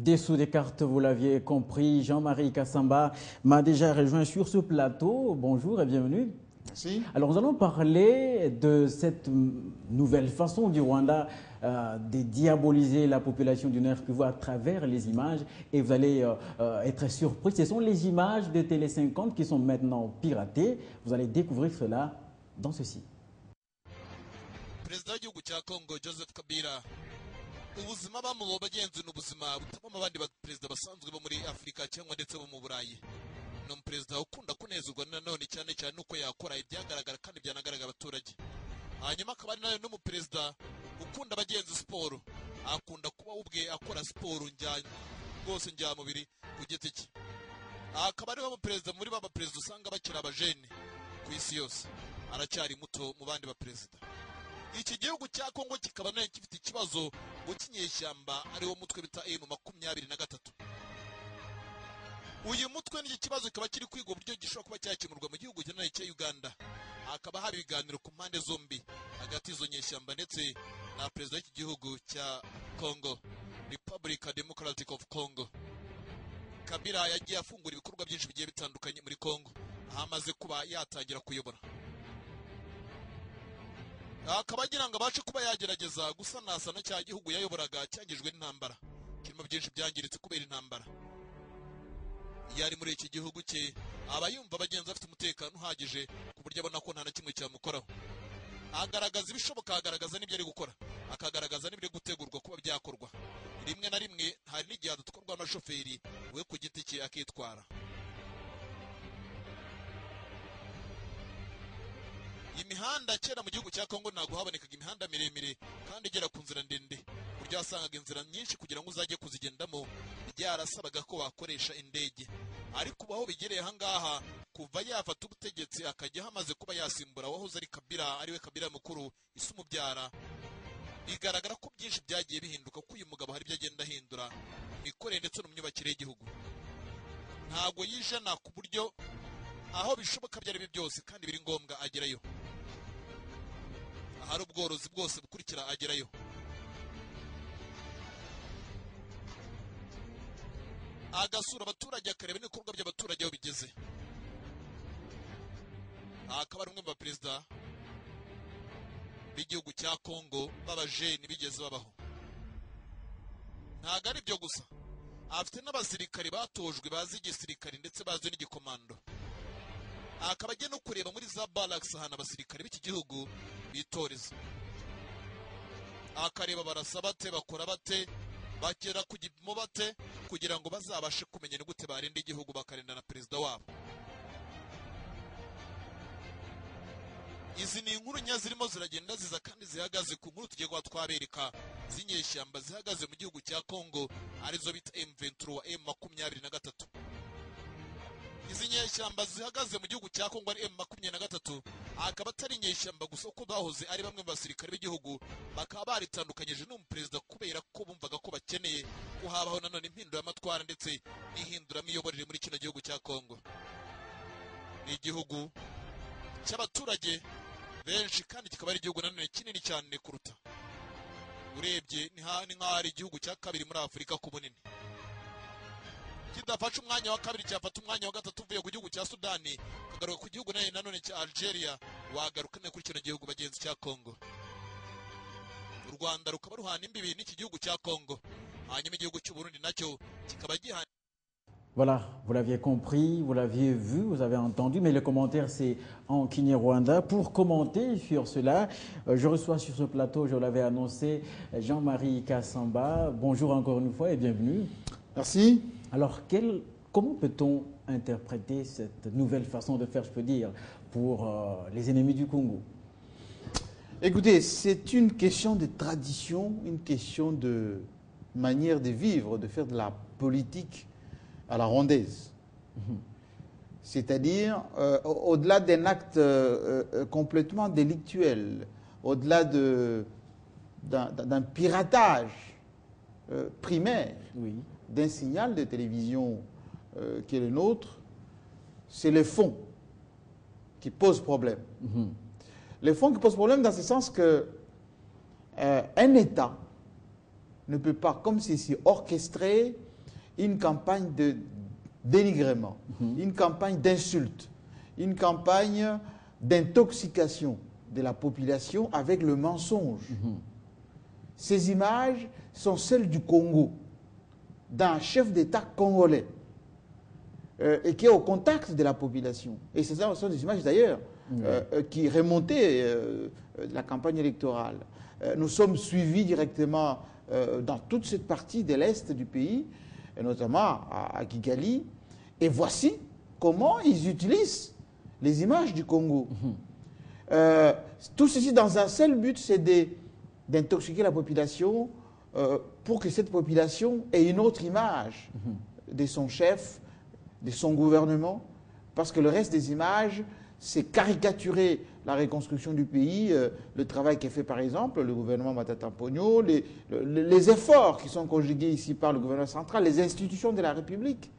Dessous des cartes, vous l'aviez compris, Jean-Marie Kassamba m'a déjà rejoint sur ce plateau. Bonjour et bienvenue. Merci. Alors nous allons parler de cette nouvelle façon du Rwanda de diaboliser la population du Nord Kivu à travers les images. Et vous allez être surpris, ce sont les images de Télé 50 qui sont maintenant piratées. Vous allez découvrir cela dans ceci. Président du Congo, Joseph Kabila. Ubuzima bamubo bagenzi n'ubuzima butuma abandi baperezida basanzwe bo muri Afrika cyangwa ndetse bo mu Burayi. Ni umuperezida ukunda kunezerwa nanone cyane cyane uko yakora ibyagaragara kandi byanagaragara abaturage. Hanyuma akaba ari nayo n'umuperezida ukunda abagenzi siporo, akunda kuba ubwe akora siporo rwose njyamubiri ku giti cye. Akaba ari we muperezida muri ba baperezida usanga bakira abajene ku isi yose, aracyari muto mu bandi baperezida. Iki gihugu cya Kongo kikaba nayo gifite ikibazo mu kinyeshyamba ariwo mutwe bita M23. Uyu mutwe n'iki kibazo kikaba kiri kwiga uburyo gishobora kuba cyakemurwa mu gihugu cya Uganda. Hakaba hari ibiganiro ku mpande zombi hagati y'izo nyeshyamba ndetse na perezida w'iki gihugu cya Congo, Republic Democratic of Congo. Kabila yagiye afungura ibikorwa byinshi bigiye bitandukanye muri Congo, aho amaze kuba yatangira kuyobora. Akaba agira ngo abashe kuba yagerageza gusanasana cya gihugu yayoboraga cyangijwe n'intambara, kirimo byinshi byangiritse kubera intambara. Iyo ari muri iki gihugu cye aba yumva abagenzi afite umutekano uhagije ku buryo abona ko nta na kimwe cyamukoraho. Agaragaza ibishoboka, agaragaza n'ibyo ari gukora, akagaragaza n'ibiri gutegurwa kuba byakorwa. Rimwe na rimwe hari n'igihe dutwarwa n'abashoferi we ku giti cye akitwara. Imihanda kera mu gihugu cya Kongo ntabwo habonekaga imihanda miremire kandi igera ku nzira ndende, buryo wasangaga inzira nyinshi kugira ngo uzajye kuzigendamo byarasabaga ko wakoresha indege. Ariko ubu aho bigereye ahangaha, kuva yafata ubutegetsi akajya hamaze kuba yasimbura wahoze ari Kabila, ariwe Kabila mukuru isi umubyara, bigaragara ko byinshi byagiye bihinduka, ko uyu mugabo hari ibyo agenda ahindura imikorere ndetse n'imyubakire y'igihugu. Ntabwo yijana ku buryo aho bishoboka byari byo byose kandi biri ngombwa agerayo, ahari ubworozi bwose bukurikira agerayo. Agasura abaturage akareba n'ibikorwa by'abaturage aho bigeze. Akaba ari umwe mu baperezida b'igihugu cya Kongo b'abajeni bigeze babaho. Ntabwo ari byo gusa, afite n'abasirikari batojwe bazi igisirikari ndetse bazi n'igikomando. Akaba agiye no kureba muri za barracks ahantu abasirikare b'iki gihugu bitoreza, akareba barasa bate, bakora bate, bagera ku gipimo bate, kugira ngo bazabashe kumenya ni gute barinda igihugu bakarinda na perezida wabo. Izi ni inkuru nya zirimo ziragenda ziza kandi zihagaze ku nkuru tugiye kuba twabereka z'inyeshyamba zihagaze mu gihugu cya Kongo arizo bita M23 M23. Izi nyeshyamba zihagaze mu gihugu cya Kongo ari M23, akaba atari inyeshyamba gusa ko bahoze ari bamwe mu basirikare b'igihugu, bakaba baritandukanyije n'umuperezida kubera ko bumvaga ko bakeneye ko habaho nanone impinduramatwara ndetse n'ihinduramiyoborere muri kino gihugu cya Kongo. Ni igihugu cy'abaturage benshi kandi kikaba ari igihugu nanone kinini cyane kuruta, urebye ni nk'aho ari igihugu cya kabiri muri Afurika ku bunini. Kidafashe umwanya wa kabiri cyafata umwanya wa gatatu uvuye ku gihugu cya Sudani, kagaruka ku gihugu nanone cya Algeria, wagaruka kuri kino gihugu bagenzi cya Kongo. U Rwanda rukaba ruhana imbibi n'iki gihugu cya Kongo, hanyuma igihugu cy'u Burundi nacyo kikaba gihana. Voilà, vous l'aviez compris, vous l'aviez vu, vous avez entendu, mais le commentaire c'est en Kinyarwanda. Pour commenter sur cela, je reçois sur ce plateau, je l'avais annoncé, Jean-Marie Kassamba. Bonjour encore une fois et bienvenue. Merci. Alors, comment peut-on interpréter cette nouvelle façon de faire, je peux dire, pour les ennemis du Congo? Écoutez, c'est une question de tradition, une question de manière de vivre, de faire de la politique à la rwandaise. C'est-à-dire, au-delà d'un acte complètement délictuel, au-delà d'un piratage primaire, oui, d'un signal de télévision qui est le nôtre, c'est le fond qui pose problème. Le fond qui pose problème dans ce sens que un État ne peut pas, comme ceci, orchestrer une campagne de dénigrement, une campagne d'insulte, une campagne d'intoxication de la population avec le mensonge. Ces images sont celles du Congo, d'un chef d'État congolais et qui est au contact de la population. Et ce sont des images d'ailleurs qui remontaient de la campagne électorale. Nous sommes suivis directement dans toute cette partie de l'Est du pays, et notamment à Kigali. Et voici comment ils utilisent les images du Congo. Tout ceci dans un seul but, c'est d'intoxiquer la population pour que cette population ait une autre image de son chef, de son gouvernement, parce que le reste des images, c'est caricaturer la reconstruction du pays, le travail qui est fait par exemple, le gouvernement Matata Ponyo, les efforts qui sont conjugués ici par le gouvernement central, les institutions de la République,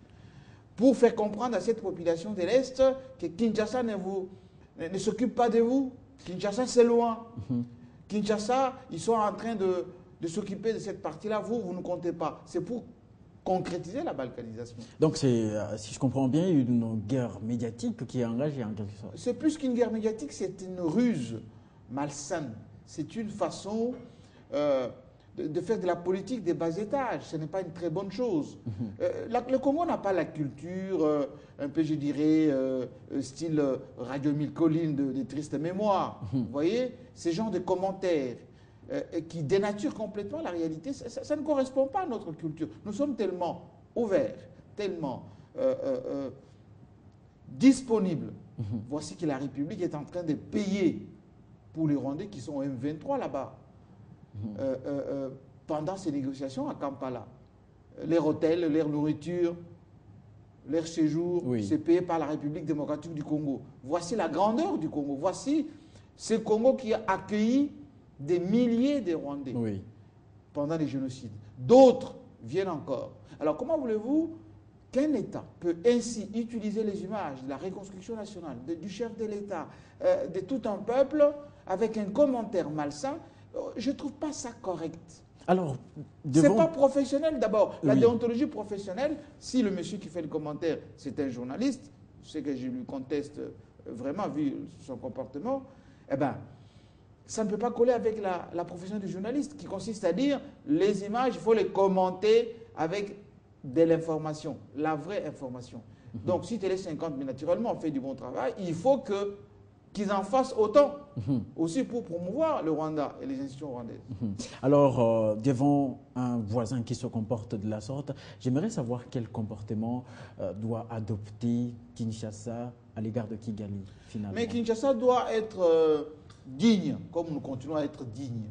pour faire comprendre à cette population de l'Est que Kinshasa ne s'occupe pas de vous. Kinshasa, c'est loin. Kinshasa, ils sont en train de s'occuper de cette partie-là. Vous ne comptez pas. C'est pour concrétiser la balkanisation. Donc c'est, si je comprends bien, une guerre médiatique qui est engagée en quelque sorte. C'est plus qu'une guerre médiatique, c'est une ruse malsaine. C'est une façon de faire de la politique des bas étages. Ce n'est pas une très bonne chose. Le Congo n'a pas la culture, un peu je dirais, style Radio Mille Collines de triste mémoire. Vous voyez, ces genres de commentaires qui dénaturent complètement la réalité, ça ne correspond pas à notre culture. Nous sommes tellement ouverts, tellement disponibles. Voici que la République est en train de payer pour les Rwandais qui sont au M23 là-bas. Pendant ces négociations à Kampala. Leur hôtel, leur nourriture, leur séjour, c'est payé par la République démocratique du Congo. Voici la grandeur du Congo. Voici ce Congo qui a accueilli des milliers de Rwandais pendant les génocides. D'autres viennent encore. Alors comment voulez-vous qu'un État peut ainsi utiliser les images de la reconstruction nationale, du chef de l'État, de tout un peuple, avec un commentaire malsain? Je ne trouve pas ça correct. Alors, c'est pas professionnel d'abord. La déontologie professionnelle, si le monsieur qui fait le commentaire, c'est un journaliste, ce que je lui conteste vraiment vu son comportement, eh bien, ça ne peut pas coller avec la profession du journaliste qui consiste à dire les images, il faut les commenter avec de l'information, la vraie information. Donc, si Télé 50, mais naturellement, fait du bon travail, il faut qu'ils en fassent autant, aussi pour promouvoir le Rwanda et les institutions rwandaises. Alors, devant un voisin qui se comporte de la sorte, j'aimerais savoir quel comportement doit adopter Kinshasa à l'égard de Kigali, finalement. Mais Kinshasa doit être digne, comme nous continuons à être dignes,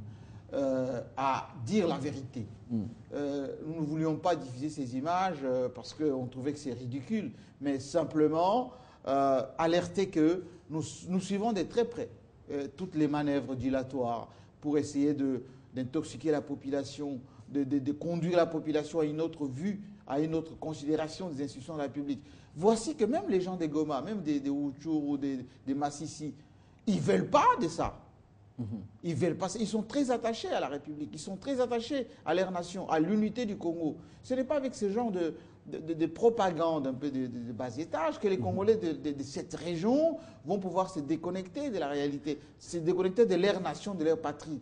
à dire la vérité. Nous ne voulions pas diffuser ces images parce qu'on trouvait que c'est ridicule, mais simplement alerter que nous suivons de très près toutes les manœuvres dilatoires pour essayer d'intoxiquer la population, de conduire la population à une autre vue, à une autre considération des institutions de la République. Voici que même les gens des Goma, même des Rutshuru ou des Massissi, ils ne veulent pas de ça. Ils veulent pas. Ils sont très attachés à la République, ils sont très attachés à leur nation, à l'unité du Congo. Ce n'est pas avec ce genre de propagande un peu de bas étage que les Congolais de cette région vont pouvoir se déconnecter de la réalité, se déconnecter de leur nation, de leur patrie.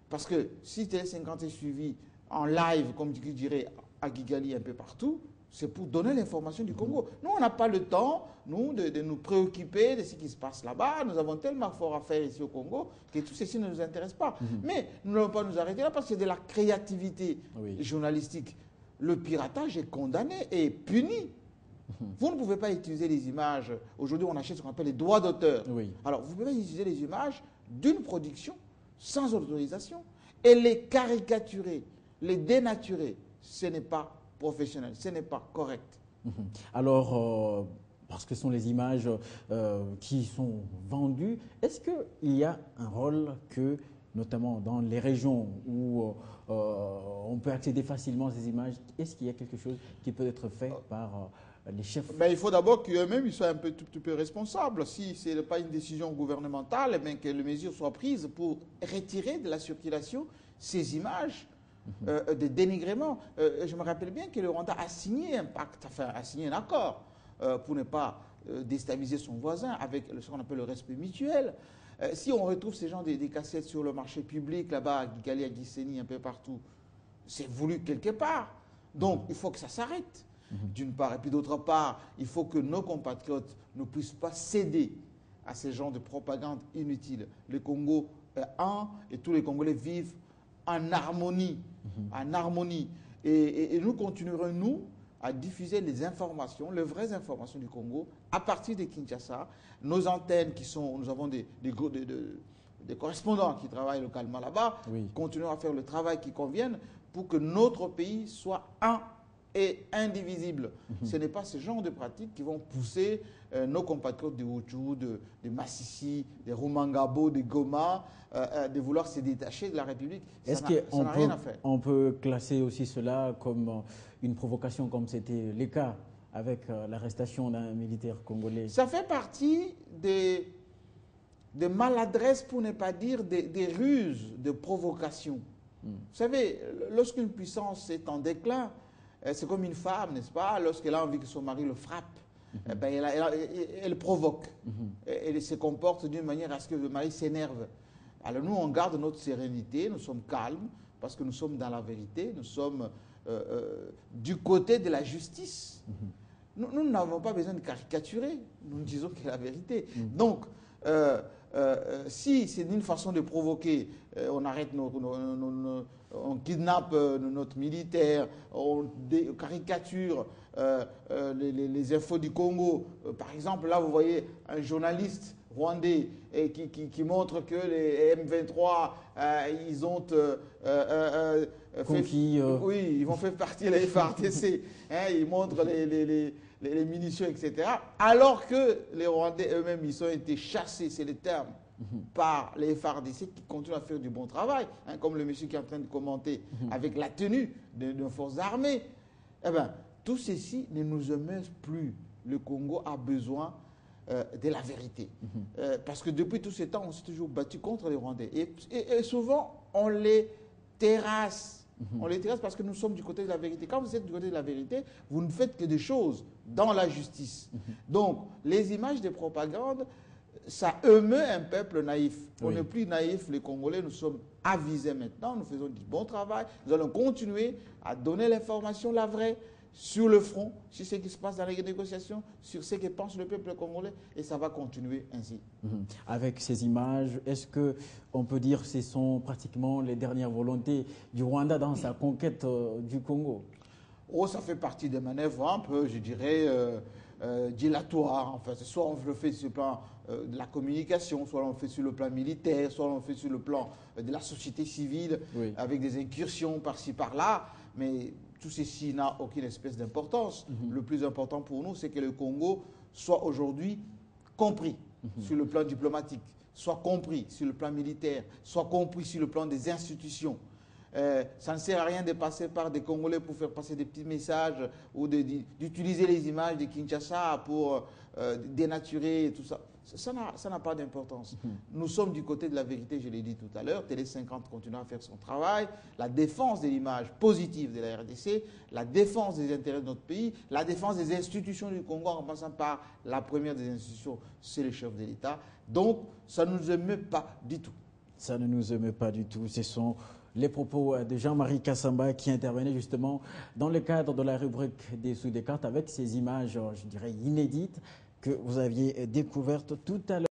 Parce que si Télé50 est suivi en live, comme je dirais, à Kigali un peu partout, c'est pour donner l'information du Congo. Nous, on n'a pas le temps, nous, de nous préoccuper de ce qui se passe là-bas. Nous avons tellement fort à faire ici au Congo que tout ceci ne nous intéresse pas. Mais nous n'allons pas nous arrêter là parce que c'est de la créativité journalistique. Le piratage est condamné et puni. Vous ne pouvez pas utiliser les images. Aujourd'hui, on achète ce qu'on appelle les droits d'auteur. Alors, vous pouvez utiliser les images d'une production sans autorisation et les caricaturer, les dénaturer. Ce n'est pas professionnel, ce n'est pas correct. Alors, parce que ce sont les images qui sont vendues, est-ce qu'il y a un rôle que, notamment dans les régions où on peut accéder facilement à ces images, est-ce qu'il y a quelque chose qui peut être fait par les chefs? Il faut d'abord qu'eux-mêmes ils soient un tout petit peu responsables. Si ce n'est pas une décision gouvernementale, que les mesures soient prises pour retirer de la circulation ces images de dénigrement. Je me rappelle bien que le Rwanda a signé un pacte, enfin a signé un accord pour ne pas déstabiliser son voisin avec ce qu'on appelle le respect mutuel. Si on retrouve ces gens des cassettes sur le marché public, là-bas, à Kigali, à Gisenyi, un peu partout, c'est voulu quelque part. Donc, il faut que ça s'arrête, d'une part. Et puis, d'autre part, il faut que nos compatriotes ne puissent pas céder à ces genres de propagande inutile. Le Congo est un et tous les Congolais vivent en harmonie. En harmonie. Et nous continuerons, nous, à diffuser les informations, les vraies informations du Congo, à partir de Kinshasa. Nos antennes qui sont, nous avons des correspondants qui travaillent localement là-bas, continuons à faire le travail qui convienne pour que notre pays soit un et indivisible. Ce n'est pas ce genre de pratiques qui vont pousser nos compatriotes de Hutu, de Massissi, de Rumangabo, de Goma, de vouloir se détacher de la République. Est-ce qu'on peut classer aussi cela comme une provocation, comme c'était le cas avec l'arrestation d'un militaire congolais? Ça fait partie des maladresses, pour ne pas dire des ruses de provocation. Vous savez, lorsqu'une puissance est en déclin, c'est comme une femme, n'est-ce pas? Lorsqu'elle a envie que son mari le frappe, ben elle provoque. Elle se comporte d'une manière à ce que le mari s'énerve. Alors nous, on garde notre sérénité, nous sommes calmes, parce que nous sommes dans la vérité, nous sommes du côté de la justice. Nous n'avons pas besoin de caricaturer, nous disons que c'est la vérité. Donc, si c'est une façon de provoquer, on arrête on kidnappe notre militaire, on caricature les infos du Congo. Par exemple, là, vous voyez un journaliste rwandais qui montre que les M23, ils ont oui, ils vont faire partie de la FARDC. Ils montrent les munitions, etc. Alors que les Rwandais eux-mêmes, ils ont été chassés, c'est le terme, par les FARDC qui continuent à faire du bon travail, comme le monsieur qui est en train de commenter, avec la tenue de nos forces armées. Eh bien, tout ceci ne nous émeut plus. Le Congo a besoin de la vérité. Parce que depuis tout ce temps, on s'est toujours battu contre les Rwandais. Et souvent, on les terrasse. On les terrasse parce que nous sommes du côté de la vérité. Quand vous êtes du côté de la vérité, vous ne faites que des choses dans la justice. Donc, les images de propagande, ça émeut un peuple naïf. On n'est plus naïf, les Congolais, nous sommes avisés maintenant, nous faisons du bon travail. Nous allons continuer à donner l'information, la vraie, sur le front, sur ce qui se passe dans les négociations, sur ce que pense le peuple congolais, et ça va continuer ainsi. Avec ces images, est-ce qu'on peut dire que ce sont pratiquement les dernières volontés du Rwanda dans sa conquête du Congo? Oh, ça fait partie des manœuvres un peu, je dirais, dilatoires. Enfin, soit on le fait sur le plan de la communication, soit on le fait sur le plan militaire, soit on le fait sur le plan de la société civile, avec des incursions par-ci, par-là, mais tout ceci n'a aucune espèce d'importance. Le plus important pour nous, c'est que le Congo soit aujourd'hui compris sur le plan diplomatique, soit compris sur le plan militaire, soit compris sur le plan des institutions. Ça ne sert à rien de passer par des Congolais pour faire passer des petits messages ou d'utiliser les images de Kinshasa pour dénaturer et tout ça. Ça n'a pas d'importance. Nous sommes du côté de la vérité, je l'ai dit tout à l'heure. Télé 50 continue à faire son travail. La défense de l'image positive de la RDC, la défense des intérêts de notre pays, la défense des institutions du Congo en passant par la première des institutions, c'est le chef de l'État. Donc, ça ne nous émeut pas du tout. Ça ne nous émeut pas du tout. Ce sont les propos de Jean-Marie Kassamba qui intervenait justement dans le cadre de la rubrique des sous des cartes avec ces images, je dirais, inédites que vous aviez découvertes tout à l'heure.